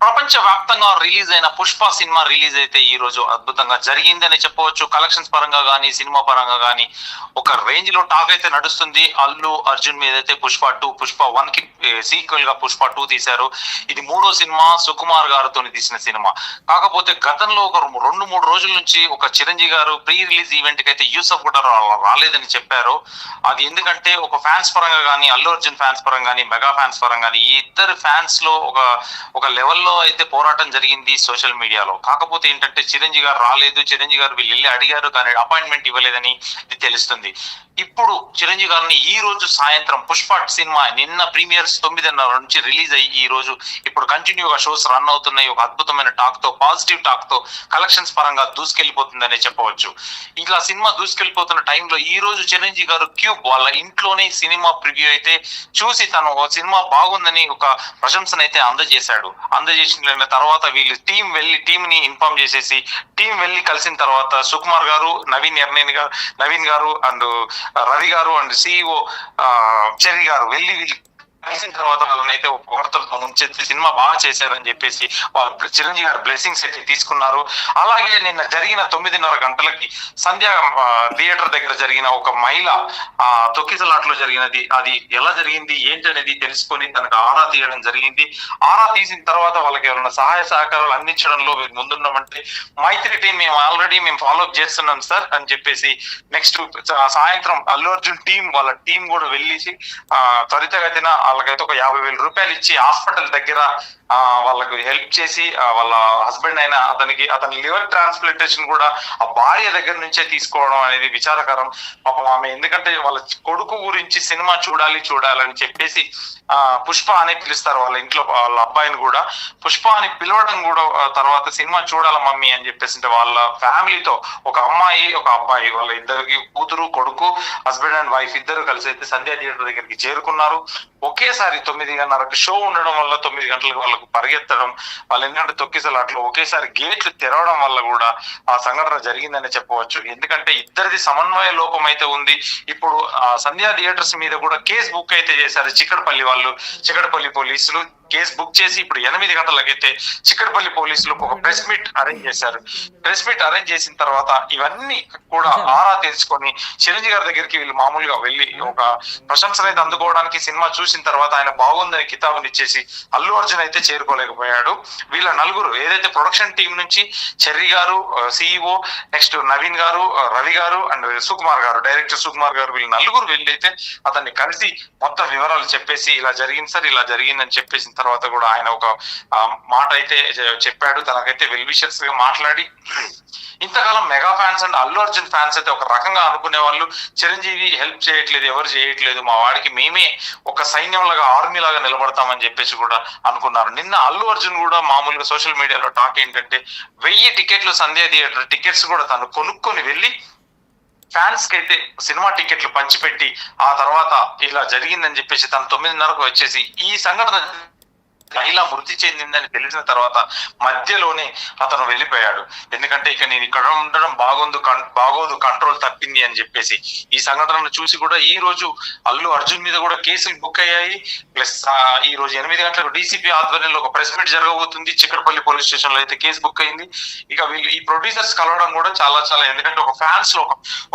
ప్రపంచ వ్యాప్తంగా రిలీజ్ అయిన పుష్ప సినిమా రిలీజ్ అయితే ఈ రోజు అద్భుతంగా జరిగిందని చెప్పవచ్చు. కలెక్షన్స్ పరంగా కానీ, సినిమా పరంగా కానీ ఒక రేంజ్ లో టాక్ అయితే నడుస్తుంది. అల్లు అర్జున్ మీద అయితే పుష్ప 2, పుష్ప 1 కి సీక్వెల్ గా పుష్ప 2 తీశారు. ఇది 3వ సినిమా, సుకుమార్ గారితో తీసిన సినిమా. కాకపోతే గతంలో ఒక 2-3 రోజుల నుంచి ఒక చిరంజీవి గారు ప్రీ రిలీజ్ ఈవెంట్ కి అయితే యూసఫ్ కూడా రాలేదని చెప్పారు. అది ఎందుకంటే ఒక ఫ్యాన్స్ పరంగా కానీ, అల్లు అర్జున్ ఫ్యాన్స్ పరంగా కానీ, మెగా ఫ్యాన్స్ పరంగా కానీ, ఈ ఇద్దరు ఫ్యాన్స్ లో ఒక లెవెల్లో అయితే పోరాటం జరిగింది సోషల్ మీడియాలో. కాకపోతే ఏంటంటే చిరంజీవి గారు రాలేదు, చిరంజీవి గారు వీళ్ళు వెళ్ళి అడిగారు కానీ అపాయింట్మెంట్ ఇవ్వలేదని ఇది తెలుస్తుంది. ఇప్పుడు చిరంజీవి గారిని ఈ రోజు సాయంత్రం పుష్ప సినిమా నిన్న ప్రీమియర్స్ 9:30 నుంచి రిలీజ్ అయ్యి ఈ రోజు ఇప్పుడు కంటిన్యూగా షోస్ రన్ అవుతున్నాయి. ఒక అద్భుతమైన టాక్ తో, పాజిటివ్ టాక్ తో కలెక్షన్స్ పరంగా దూసుకెళ్లిపోతుందనే చెప్పవచ్చు. ఇలా సినిమా దూసుకెళ్లిపోతున్న టైంలో ఈ రోజు చిరంజీవి గారు క్యూబ్ వాళ్ళ ఇంట్లోనే సినిమా ప్రివ్యూ అయితే చూసి తను సినిమా బాగుందని ఒక ప్రశంసనైతే అందజేశాడు. అందజేసిన తర్వాత వీళ్ళు టీం ని ఇన్ఫార్మ్ చేసేసి టీం వెళ్ళి కలిసిన తర్వాత సుకుమార్ గారు, నవీన్ గారు అండ్ రవి గారు అండ్ సిఇఓ చెర్రీ గారు వెళ్ళి కలిసిన తర్వాత వాళ్ళనైతే వార్తలతో ముంచెత్తి సినిమా బాగా చేశారని చెప్పేసి వాళ్ళు చిరంజీవి గారు బ్లెస్సింగ్స్ అయితే తీసుకున్నారు. అలాగే నిన్న జరిగిన 9:30 గంటలకి సంధ్య థియేటర్ దగ్గర జరిగిన ఒక మహిళ తొక్కిసలాట్లో జరిగినది, అది ఎలా జరిగింది ఏంటనేది తెలుసుకొని తనకు ఆరా తీయడం జరిగింది. ఆరా తీసిన తర్వాత వాళ్ళకి ఎవరైనా సహాయ సహకారాలు అందించడంలో ముందున్నామంటే మైత్రి టీం మేము ఫాలో అప్ చేస్తున్నాం సార్ అని చెప్పేసి నెక్స్ట్ సాయంత్రం అల్లు అర్జున్ టీం కూడా వెళ్ళేసి త్వరితగతిన వాళ్ళకైతే ఒక 50,000 రూపాయలు ఇచ్చి హాస్పిటల్ దగ్గర వాళ్ళకు హెల్ప్ చేసి వాళ్ళ హస్బెండ్ అయిన అతని లివర్ ట్రాన్స్ప్లాంటేషన్ కూడా ఆ భార్య దగ్గర నుంచే తీసుకోవడం అనేది విచారకరం. పాపం ఆమె ఎందుకంటే వాళ్ళ కొడుకు గురించి సినిమా చూడాలని చెప్పేసి పుష్ప అని పిలుస్తారు వాళ్ళ ఇంట్లో, వాళ్ళ అబ్బాయిని కూడా పుష్ప అని పిలవడం కూడా తర్వాత సినిమా చూడాల మమ్మీ అని చెప్పేసి వాళ్ళ ఫ్యామిలీతో ఒక అమ్మాయి ఒక అబ్బాయి వాళ్ళ ఇద్దరికి కూతురు కొడుకు హస్బెండ్ అండ్ వైఫ్ ఇద్దరు కలిసి అయితే సంధ్యా థియేటర్ దగ్గరికి చేరుకున్నారు. ఒకేసారి 9:30కి షో ఉండడం వల్ల 9 గంటలకు వాళ్ళకు పరిగెత్తడం, వాళ్ళు ఎందుకంటే తొక్కిసలాట్లో ఒకేసారి గేట్లు తెరవడం వల్ల కూడా ఆ సంఘటన జరిగిందని చెప్పవచ్చు. ఎందుకంటే ఇద్దరిది సమన్వయ లోపం అయితే ఉంది. ఇప్పుడు సంధ్యా థియేటర్స్ మీద కూడా కేసు బుక్ అయితే చేశారు చిక్కడపల్లి పోలీసులు కేసు బుక్ చేసి ఇప్పుడు 8 గంటలకైతే చిక్కడపల్లి పోలీసులు ఒక ప్రెస్ మీట్ అరేంజ్ చేశారు. ప్రెస్ మీట్ అరేంజ్ చేసిన తర్వాత ఇవన్నీ కూడా ఆరా తెలుసుకొని చిరంజీవి గారి దగ్గరికి వీళ్ళు మామూలుగా వెళ్ళి ఒక ప్రశంసలు అయితే అందుకోవడానికి సినిమా చూసిన తర్వాత ఆయన బాగుందని కితాబునిచ్చేసి అల్లు అర్జున్ అయితే చేరుకోలేకపోయాడు. వీళ్ళ నలుగురు ఏదైతే ప్రొడక్షన్ టీం నుంచి చెర్రీ గారు, సిఇఓ, నెక్స్ట్ నవీన్ గారు, రవి గారు అండ్ డైరెక్టర్ సుకుమార్ గారు వీళ్ళు నలుగురు వెళ్ళి అయితే అతన్ని కలిసి మొత్తం వివరాలు చెప్పేసి ఇలా జరిగింది సార్, ఇలా జరిగిందని చెప్పేసిన తర్వాత కూడా ఆయన ఒక మాట అయితే చెప్పాడు. తనకైతే వెల్ విషర్స్ గా మాట్లాడి ఇంతకాలం mega fans and Allu Arjun fans అయితే ఒక రకంగా అనుకునే వాళ్ళు, చిరంజీవి హెల్ప్ చేయట్లేదు, ఎవరు చేయట్లేదు, మా వాడికి మేమే ఒక సైన్యం లాగా ఆర్మీ లాగా నిలబడతామని చెప్పేసి కూడా అనుకున్నారు. నిన్న అల్లు అర్జున్ కూడా మామూలుగా సోషల్ మీడియాలో టాక్ ఏంటంటే 1000 టికెట్లు సంధ్యా థియేటర్ టికెట్స్ కూడా తను కొనుక్కొని వెళ్ళి ఫ్యాన్స్ కి అయితే సినిమా టికెట్లు పంచిపెట్టి ఆ తర్వాత ఇలా జరిగిందని చెప్పేసి తను 9:30కు వచ్చేసి ఈ సంఘటన మహిళ మృతి చెందిందని తెలిసిన తర్వాత మధ్యలోనే అతను వెళ్ళిపోయాడు. ఎందుకంటే ఇక నేను ఇక్కడ ఉండడం బాగోదు, కంట్రోల్ తప్పింది అని చెప్పేసి ఈ సంఘటనను చూసి కూడా ఈ రోజు అల్లు అర్జున్ మీద కూడా కేసులు బుక్ అయ్యాయి. ప్లస్ ఈ రోజు 8 గంటలకు డీసీపీ ఆధ్వర్యంలో ఒక ప్రెస్ మీట్ జరగబోతుంది. చిక్కడపల్లి పోలీస్ స్టేషన్ లో అయితే కేసు బుక్ అయింది. ఇక వీళ్ళు ఈ ప్రొడ్యూసర్స్ కలవడం కూడా చాలా ఎందుకంటే ఒక ఫ్యాన్స్ లో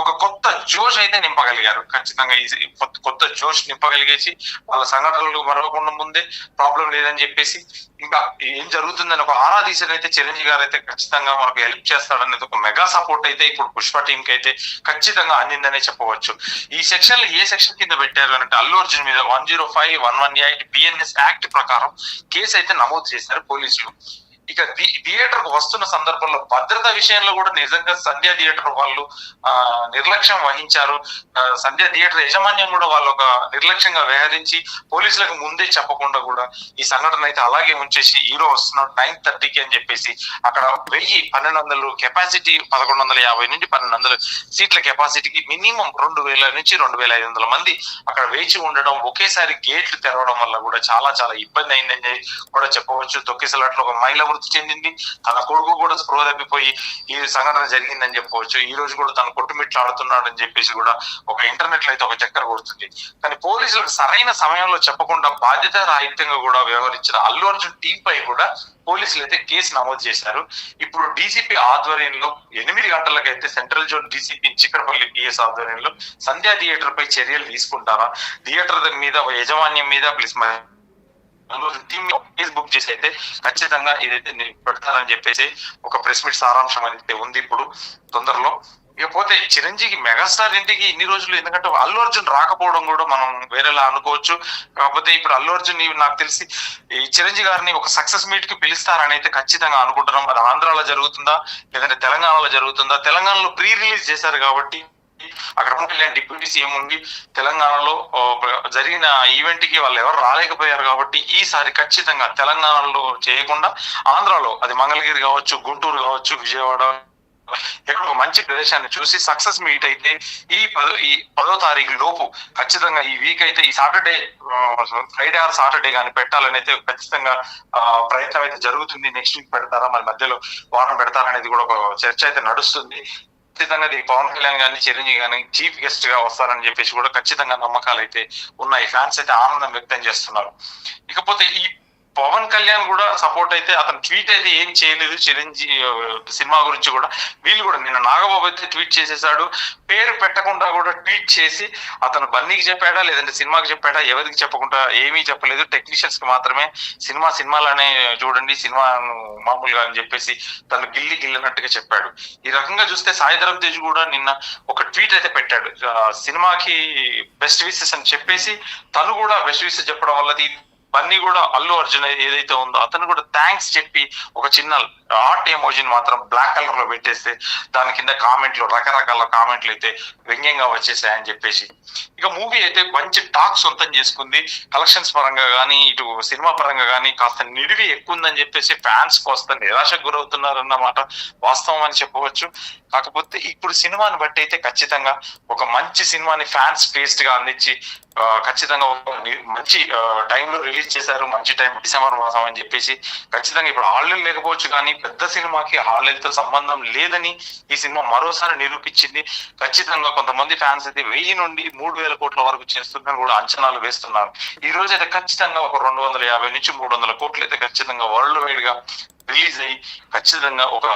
ఒక కొత్త జోష్ అయితే నింపగలిగారు. ఖచ్చితంగా ఈ కొత్త జోష్ నింపగలిగేసి వాళ్ళ సంఘటనలు మరవకుండా ముందే ప్రాబ్లం లేదని చెప్పేసి ఇంకా ఏం జరుగుతుందని ఒక ఆరా తీసినైతే చిరంజీవి గారు అయితే ఖచ్చితంగా మనకు హెల్ప్ చేస్తాడనేది ఒక మెగా సపోర్ట్ అయితే ఇప్పుడు పుష్ప టీం కి అయితే ఖచ్చితంగా అందిందనే చెప్పవచ్చు. ఈ సెక్షన్ లో ఏ సెక్షన్ కింద పెట్టారు అంటే అల్లు అర్జున్ మీద 105, 118 బిఎన్ఎస్ యాక్ట్ ప్రకారం కేసు అయితే నమోదు చేశారు పోలీసులు. ఇక థియేటర్ కు వస్తున్న సందర్భంలో భద్రత విషయంలో కూడా నిజంగా సంధ్యా థియేటర్ వాళ్ళు నిర్లక్ష్యం వహించారు. సంధ్యా థియేటర్ యాజమాన్యం కూడా వాళ్ళు ఒక నిర్లక్ష్యంగా వ్యవహరించి పోలీసులకు ముందే చెప్పకుండా కూడా ఈ సంఘటన అయితే అలాగే ఉంచేసి హీరో వస్తున్నాడు 9:30కి అని చెప్పేసి అక్కడ 1200 కెపాసిటీ 1150 నుండి 1200 సీట్ల కెపాసిటీకి మినిమం 2000 నుంచి 2500 మంది అక్కడ వేచి ఉండడం, ఒకేసారి గేట్లు తెరవడం వల్ల కూడా చాలా ఇబ్బంది అయిందని కూడా చెప్పవచ్చు. తొక్కిసలాట్లో ఒక మహిళ మృతి చెందింది, తన కొడుకు కూడా స్పృహ తప్పిపోయి ఈ సంఘటన జరిగిందని చెప్పవచ్చు. ఈ రోజు కూడా తన కొట్టుమిట్లు ఆడుతున్నాడని చెప్పేసి కూడా ఒక ఇంటర్నెట్ లో అయితే ఒక చక్కర కొడుతుంది. కానీ పోలీసులకు సరైన సమయంలో చెప్పకుండా బాధ్యత రాహిత్యంగా కూడా వ్యవహరించిన అల్లు అర్జున్ టీం పై కూడా పోలీసులు అయితే కేసు నమోదు చేశారు. ఇప్పుడు డీసీపీ ఆధ్వర్యంలో 8 గంటలకైతే central zone DCP Chikkadpally PS ఆధ్వర్యంలో సంధ్యా థియేటర్ పై చర్యలు తీసుకుంటారా, థియేటర్ మీద యాజమాన్యం మీద ప్లస్ కేసు బుక్ చేసి అయితే ఖచ్చితంగా ఇదైతే పెడతారని చెప్పేసి ఒక ప్రెస్ మీట్ సారాంశం అయితే ఉంది ఇప్పుడు తొందరలో. ఇకపోతే చిరంజీవి మెగాస్టార్ ఇంటికి ఇన్ని రోజులు, ఎందుకంటే అల్లు అర్జున్ రాకపోవడం కూడా మనం వేరేలా అనుకోవచ్చు. కాకపోతే ఇప్పుడు అల్లు అర్జున్ నాకు తెలిసి ఈ చిరంజీవి గారిని ఒక సక్సెస్ మీట్ కి పిలుస్తారని అయితే ఖచ్చితంగా అనుకుంటున్నాం. అది ఆంధ్రాలో జరుగుతుందా లేదంటే తెలంగాణలో జరుగుతుందా? తెలంగాణలో ప్రీ రిలీజ్ చేశారు కాబట్టి అక్కడ పవన్ కళ్యాణ్ డిప్యూటీ సీఎం ఉండి తెలంగాణలో జరిగిన ఈవెంట్ కి వాళ్ళు ఎవరు రాలేకపోయారు కాబట్టి ఈసారి ఖచ్చితంగా తెలంగాణలో చేయకుండా ఆంధ్రాలో, అది మంగళగిరి కావచ్చు, గుంటూరు కావచ్చు, విజయవాడ, ఎక్కడ ఒక మంచి ప్రదేశాన్ని చూసి సక్సెస్ మీట్ అయితే ఈ 10వ తారీఖు లోపు ఖచ్చితంగా ఈ వీక్ అయితే ఈ సాటర్డే, ఫ్రైడే ఆర్ సాటర్డే కానీ పెట్టాలని అయితే ఖచ్చితంగా ప్రయత్నం అయితే జరుగుతుంది. నెక్స్ట్ వీక్ పెడతారా మరి మధ్యలో వారం పెడతారా అనేది కూడా ఒక చర్చ అయితే నడుస్తుంది. ఖచ్చితంగా పవన్ కళ్యాణ్ గానీ చిరంజీవి గానీ చీఫ్ గెస్ట్ గా వస్తారని చెప్పేసి కూడా ఖచ్చితంగా నమ్మకాలు అయితే ఉన్నాయి. ఫ్యాన్స్ అయితే ఆనందం వ్యక్తం చేస్తున్నారు. ఇకపోతే ఈ పవన్ కళ్యాణ్ కూడా సపోర్ట్ అయితే అతను ట్వీట్ అయితే ఏం చేయలేదు చిరంజీవి సినిమా గురించి కూడా. వీళ్ళు కూడా నిన్న నాగబాబు అయితే ట్వీట్ చేసేసాడు, పేరు పెట్టకుండా కూడా ట్వీట్ చేసి అతను బన్నీకి చెప్పాడా లేదంటే సినిమాకి చెప్పాడా ఎవరికి చెప్పకుండా ఏమీ చెప్పలేదు. టెక్నీషియన్స్ కి మాత్రమే సినిమాలానే చూడండి, సినిమా మామూలుగా అని చెప్పేసి తను గిల్లినట్టుగా చెప్పాడు. ఈ రకంగా చూస్తే సాయిధరం తేజ్ కూడా నిన్న ఒక ట్వీట్ అయితే పెట్టాడు, సినిమాకి బెస్ట్ విషెస్ అని చెప్పేసి తను కూడా బెస్ట్ విషెస్ చెప్పడం వల్ల బన్నీ కూడా అల్లు అర్జున్ ఏదైతే ఉందో అతను కూడా థ్యాంక్స్ చెప్పి ఒక చిన్న ఆర్ట్ ఎమోజిని మాత్రం బ్లాక్ కలర్ లో పెట్టేస్తే దాని కింద కామెంట్లు, రకరకాల కామెంట్లు అయితే వ్యంగ్యంగా వచ్చేసాయని చెప్పేసి. ఇక మూవీ అయితే మంచి టాక్ సొంతం చేసుకుంది. కలెక్షన్స్ పరంగా కానీ ఇటు సినిమా పరంగా కానీ కాస్త నిడివి ఎక్కువ ఉందని చెప్పేసి ఫ్యాన్స్ కాస్త నిరాశకు గురవుతున్నారన్నమాట వాస్తవం అని చెప్పవచ్చు. కాకపోతే ఇప్పుడు సినిమాని బట్టి అయితే ఖచ్చితంగా ఒక మంచి సినిమాని ఫ్యాన్స్ బేస్డ్ గా అందించి ఖచ్చితంగా మంచి టైంలో రిలీజ్ చేశారు. మంచి టైం డిసెంబర్ మాసం అని చెప్పేసి ఖచ్చితంగా ఇప్పుడు హాలిడే లేకపోవచ్చు కానీ పెద్ద సినిమాకి హాలిడేతో సంబంధం లేదని ఈ సినిమా మరోసారి నిరూపించింది. ఖచ్చితంగా కొంతమంది ఫ్యాన్స్ అయితే 1000 నుండి 3000 కోట్ల వరకు చేస్తుందని కూడా అంచనాలు వేస్తున్నారు. ఈ రోజు అయితే ఖచ్చితంగా ఒక 250 నుంచి 300 కోట్లు అయితే ఖచ్చితంగా వరల్డ్ వైడ్ గా రిలీజ్ అయ్యి ఖచ్చితంగా ఒక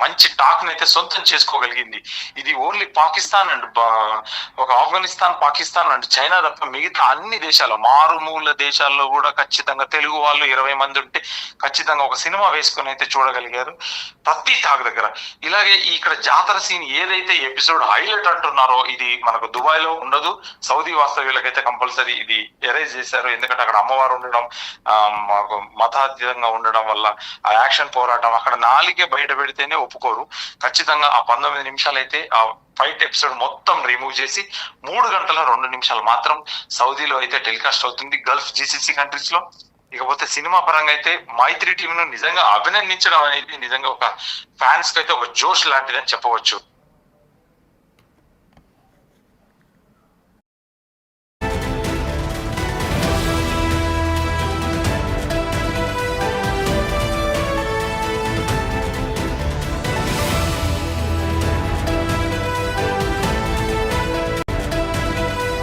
మంచి టాక్ అయితే సొంతం చేసుకోగలిగింది. ఇది ఓన్లీ పాకిస్తాన్ అండ్ ఒక ఆఫ్ఘనిస్తాన్, పాకిస్తాన్ అండ్ చైనా తప్ప మిగతా అన్ని దేశాలు, మారుమూల దేశాల్లో కూడా ఖచ్చితంగా తెలుగు వాళ్ళు 20 మంది ఉంటే ఖచ్చితంగా ఒక సినిమా వేసుకుని అయితే చూడగలిగారు ప్రతి టాక్ దగ్గర. ఇలాగే ఇక్కడ జాతర సీన్ ఏదైతే ఎపిసోడ్ హైలైట్ అంటున్నారో ఇది మనకు దుబాయ్ లో ఉండదు, సౌదీ వాస్తవ్యులకైతే కంపల్సరీ ఇది ఎరేజ్ చేశారు. ఎందుకంటే అక్కడ అమ్మవారు ఉండడం, మాకు మతాతీతంగా ఉండడం వల్ల ఆ యాక్షన్ పోరాటం అక్కడ నాలుగే బయట పెడితేనే ఒప్పుకోరు. ఖచ్చితంగా ఆ 19 నిమిషాలు అయితే ఆ ఫైట్ ఎపిసోడ్ మొత్తం రిమూవ్ చేసి 3 గంటల 2 నిమిషాలు మాత్రం సౌదీలో అయితే టెలికాస్ట్ అవుతుంది, గల్ఫ్ GCC కంట్రీస్ లో. ఇకపోతే సినిమా పరంగా అయితే మైత్రి టీమ్ ను నిజంగా అభినందించడం అనేది నిజంగా ఒక ఫ్యాన్స్ కి అయితే ఒక జోష్ లాంటిదని చెప్పవచ్చు.